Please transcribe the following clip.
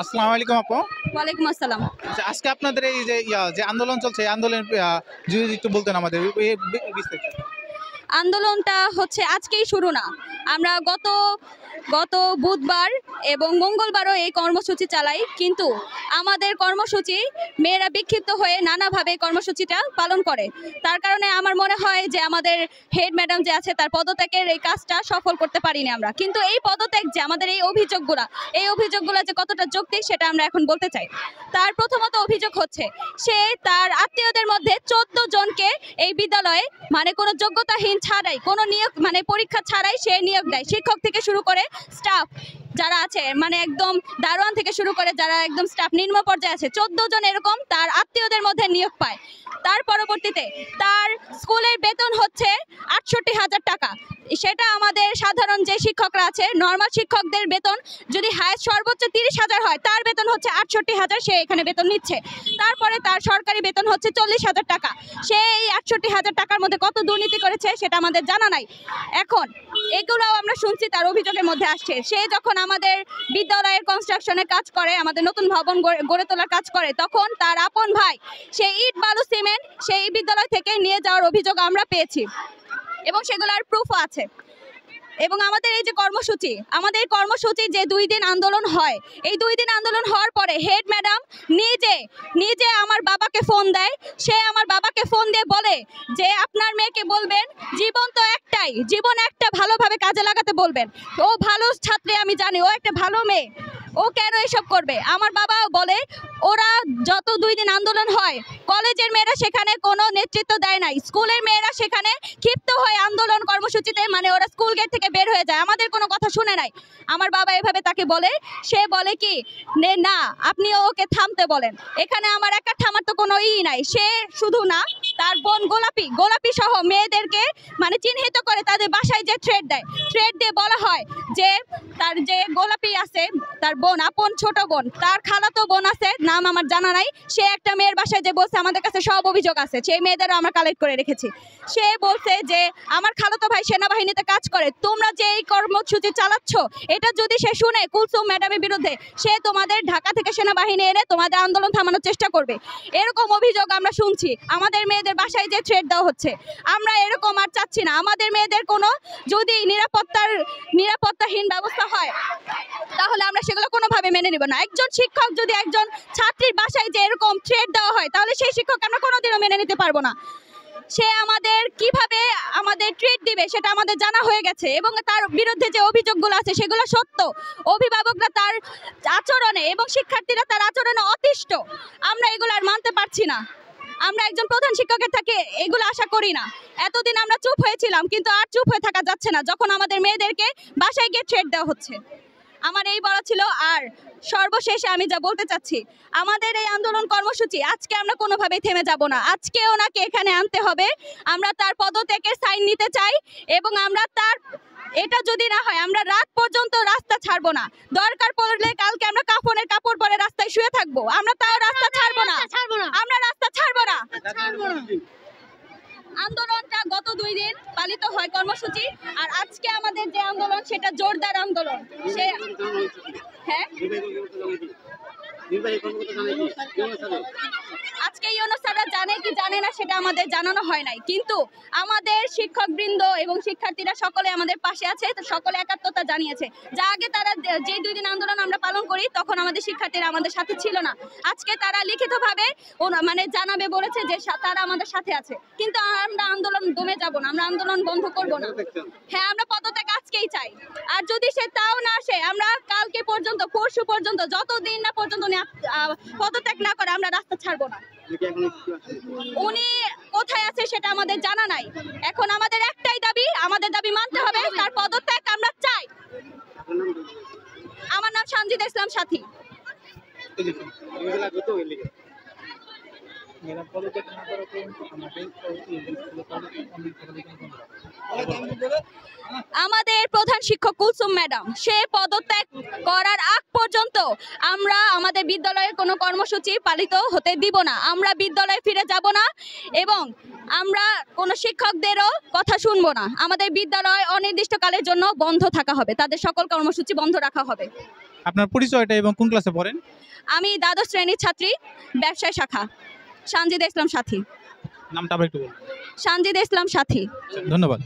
আসসালামু আলাইকুম আপু। ওয়ালাইকুম আসসালাম। আচ্ছা, আজকে আপনাদের এই যে আন্দোলন চলছে, এই আন্দোলন যদি একটু বলতেন আমাদের বিস্তারিত। আন্দোলনটা হচ্ছে আজকেই শুরু না, আমরা গত গত বুধবার এবং মঙ্গলবারও এই কর্মসূচি চালাই, কিন্তু আমাদের কর্মসূচি মেয়েরা বিক্ষিপ্ত হয়ে নানাভাবে কর্মসূচিটা পালন করে। তার কারণে আমার মনে হয় যে আমাদের হেড ম্যাডাম যে আছে তার পদত্যাগের এই কাজটা সফল করতে পারিনি আমরা। কিন্তু এই পদত্যাগ যে আমাদের এই অভিযোগগুলো যে কতটা যৌক্তিক সেটা আমরা এখন বলতে চাই। তার প্রথমত অভিযোগ হচ্ছে সে তার আত্মীয়দের মধ্যে 14 জনকে এই বিদ্যালয়ে মানে কোনো যোগ্যতাহীন ছাড়াই, কোনো নিয়োগ মানে পরীক্ষা ছাড়াই সে নিয়োগ দেয়। শিক্ষক থেকে শুরু করে স্টাফ যারা আছে, মানে একদম দারোয়ান থেকে শুরু করে যারা একদম স্টাফ নিম্ন পর্যায়ে আছে, 14 জন এরকম তার আত্মীয়দের মধ্যে নিয়োগ পায়। তার পরবর্তীতে তার স্কুলের বেতন হচ্ছে 68,000 টাকা। সেটা আমাদের সাধারণ যে শিক্ষকরা আছে, নর্মাল শিক্ষকদের বেতন যদি হায়েস্ট সর্বোচ্চ 30,000 হয়, তার বেতন হচ্ছে 68,000, সে এখানে বেতন নিচ্ছে। তারপরে তার সরকারি বেতন হচ্ছে 40,000 টাকা। সে এই 68,000 টাকার মধ্যে কত দুর্নীতি করেছে সেটা আমাদের জানা নাই। এখন এগুলোও আমরা শুনছি তার অভিযোগের মধ্যে আসছে। সে যখন আমাদের বিদ্যালয়ের কনস্ট্রাকশনের কাজ করে, আমাদের নতুন ভবন গড়ে তোলার কাজ করে, তখন তার আপন ভাই সেই ইট বালু সিমেন্ট সেই বিদ্যালয় থেকে নিয়ে যাওয়ার অভিযোগ আমরা পেয়েছি এবং সেগুলোর প্রুফও আছে। এবং আমাদের এই যে আমাদের কর্মসূচি যে 2 দিন আন্দোলন হয়, এই 2 দিন আন্দোলন হওয়ার পরে হেড ম্যাডাম নিজে আমার বাবাকে ফোন দেয়। সে আমার বাবাকে ফোন দিয়ে বলে যে আপনার মেয়েকে বলবেন জীবন তো একটাই, জীবন একটা, ভালোভাবে কাজে লাগাতে বলবেন। ও ভালো ছাত্রী, আমি জানি ও একটা ভালো মেয়ে, ও কেন এসব করবে। আমার বাবাও বলে ওরা যত 2 দিন আন্দোলন হয়, কলেজের মেয়েরা সেখানে কোনো নেতৃত্ব দেয় নাই, স্কুলের মেয়েরা সেখানে ক্ষিপ্ত হয়ে আন্দোলন কর্মসূচিতে মানে ওরা স্কুল গেট থেকে বের হয়ে যায়, আমাদের কোনো কথা শুনে নাই। আমার বাবা এভাবে তাকে বলে, সে বলে কি না আপনি ওকে থামতে বলেন। এখানে আমার একা থামার তো কোনো নাই। সে শুধু না, তার বোন গোলাপি সহ মেয়েদেরকে মানে চিহ্নিত করে তাদের বাসায় যে থ্রেড দিয়ে বলা হয় যে তার যে গোলাপি আছে তার বোন, আপন ছোট বোন, তার খালাতো বোন আছে, নাম আমার জানা নাই, সে একটা মেয়ের বাসায় যে বলছে আমাদের কাছে সব অভিযোগ আছে, সেই মেয়েদেরও আমরা কালেক্ট করে রেখেছি। সে বলছে যে আমার খালাতো ভাই সেনাবাহিনীতে কাজ করে, তোমরা যে এই কর্মসূচি চালাচ্ছ এটা যদি সে শুনে কুলসুম ম্যাডামের বিরুদ্ধে, সে তোমাদের ঢাকা থেকে সেনাবাহিনী এনে তোমাদের আন্দোলন থামানোর চেষ্টা করবে। এরকম অভিযোগ আমরা শুনছি। আমাদের মেয়েদের বাসায় যে থ্রেড দেওয়া হচ্ছে, আমরা এরকম আর চাচ্ছি না। আমাদের মেয়েদের কোনো যদি নিরাপত্তাহীন ব্যবস্থা হয় তাহলে আমরা সেগুলো কোনোভাবে মেনে নিব না। একজন শিক্ষক যদি একজন ছাত্রীর বাসায় যে এরকম থ্রেড দেওয়া হয়, তাহলে সেই শিক্ষক আমরা কোনোদিনও মেনে নিতে পারবো না। সে আমাদের কিভাবে আমাদের ট্রিট দিবে সেটা আমাদের জানা হয়ে গেছে এবং তার বিরুদ্ধে যে অভিযোগগুলো আছে সেগুলো সত্য। অভিভাবকরা তার আচরণে এবং শিক্ষার্থীরা তার আচরণে অতিষ্ঠ। আমরা এগুলো আর মানতে পারছি না। আমরা একজন প্রধান শিক্ষকের থেকে এগুলো আশা করি না। এতদিন আমরা চুপ হয়েছিলাম, কিন্তু আর চুপ হয়ে থাকা যাচ্ছে না যখন আমাদের মেয়েদেরকে বাসায় গিয়ে থ্রেট দেওয়া হচ্ছে। আমার এই বলা ছিল। আর সর্বশেষে আমি যা বলতে চাচ্ছি, আমাদের এই আন্দোলন কর্মসূচি আজকে আমরা কোনোভাবেই থেমে যাব না। আজকে ওনাকে এখানে আনতে হবে। আমরা তার পদত্যাগের সাইন নিতে চাই এবং আমরা তার এটা যদি না হয় আমরা রাত পর্যন্ত রাস্তা ছাড়বো না। দরকার পড়লে কালকে আমরা কাফনের কাপড় পরে রাস্তায় শুয়ে থাকবো, আমরা তাও রাস্তা ছাড়বো না। আমরা রাস্তা ছাড়বো না। আন্দোলনটা গত 2 দিন পালিত হয় কর্মসূচি, আর আজকে আমাদের যে আন্দোলন সেটা জোরদার আন্দোলন। সে হ্যাঁ আজকে ইউনূস স্যাররা জানে কি জানে না সেটা আমাদের জানানো হয় নাই, কিন্তু আমাদের শিক্ষকবৃন্দ এবং শিক্ষার্থীরা সকলে আমাদের পাশে আছে, তো সকলে একাত্মতা জানিয়েছে। যা আগে তারা যে 2 দিন আন্দোলন আমরা পালন করি তখন আমাদের শিক্ষার্থীরা আমাদের সাথে ছিল না। আজকে তারা লিখিতভাবে মানে জানাবে বলেছে যে তারা আমাদের সাথে আছে, কিন্তু আমরা আন্দোলন দমে যাব না, আমরা আন্দোলন বন্ধ করব না। হ্যাঁ, আমরা পদত্যাগ আজকেই চাই। আর যদি সে তাও না আসে, আমরা কালকে পর্যন্ত পরশু পর্যন্ত যতদিন না পর্যন্ত পদত্যাগ না করে আমরা রাস্তা ছাড়বো না। উনি কোথায় আছে সেটা আমাদের জানা নাই। এখন আমাদের একটাই দাবি, আমাদের দাবি মানতে হবে, তার পদত্যাগ আমরা চাই। আমার নাম সঞ্জিদা ইসলাম সাথী। আমাদের প্রধান শিক্ষক কুলসুম ম্যাডাম, সে পদত্যাগ করার আগ পর্যন্ত আমরা আমাদের বিদ্যালয়ের কোনো কর্মসূচি পালিত হতে দিব না। আমরা বিদ্যালয়ে ফিরে যাব না এবং আমরা কোনো শিক্ষকদেরও কথা শুনবো না। আমাদের বিদ্যালয় অনির্দিষ্টকালের জন্য বন্ধ থাকা হবে, তাদের সকল কর্মসূচি বন্ধ রাখা হবে। আপনার পরিচয়টা এবং কোন ক্লাসে পড়েন? আমি দ্বাদশ শ্রেণীর ছাত্রী, ব্যবসায় শাখা, সানজিদা ইসলাম সাথী। নামটা আবার একটু বলুন। সানজিদা ইসলাম সাথী। ধন্যবাদ।